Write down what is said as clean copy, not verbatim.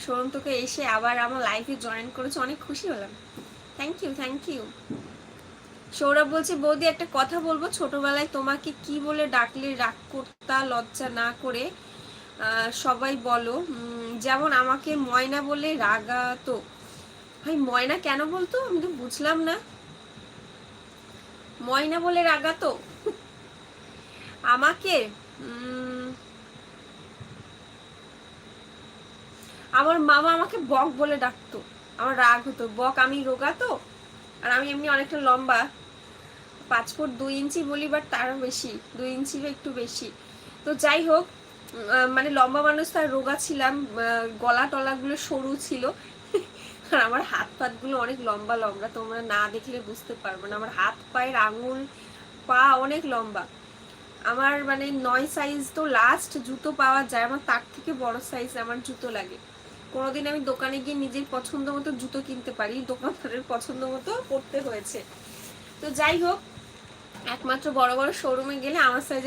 Showroom থেকে এসে আবার আমার লাইফে জয়েন করেছো, অনেক খুশি হলাম। Thank you, thank you. Sourav বলছে বৌদি একটা কথা বলবো, ছোটবেলায় তোমাকে কি বলে ডাকলে রাগ করতা লজ্জা না করে? সবাই বলো, যেমন আমাকে ময়না বলে রাগাতো। ভাই ময়না কেন বলতো, আমি তো বুঝলাম না। ময়না বলে রাগাতো আমাকে? আমার মামা আমাকে বক বলে ডাকতো, আমার রাগ হতো। বক, আমি রোগা তো, আর আমি এমনি অনেকটা লম্বা, 5 ফুট 2 ইঞ্চি বলি, বাট তারও বেশি, 2 ইঞ্চি বা একটু বেশি। তো যাই হোক, মানে লম্বা মানুষ, তার রোগা ছিলাম, গলা টলাগুলো সরু ছিল। আর আমার হাত পাত গুলো অনেক লম্বা লম্বা, তোমরা না দেখলে বুঝতে পারবে না। আমার হাত পায়ের আঙুল পা অনেক লম্বা। আমার মানে 9 সাইজ তো লাস্ট জুতো পাওয়া যায়, আমার তার থেকে বড় সাইজ আমার জুতো লাগে। কোনোদিন আমি দোকানে গিয়ে নিজের পছন্দ মতো জুতো কিনতে পারি, দোকানদারের পছন্দ মতো পড়তে হয়েছে। তো যাই হোক, একমাত্র বড় বড় শোরুমে গেলে আমার সাইজে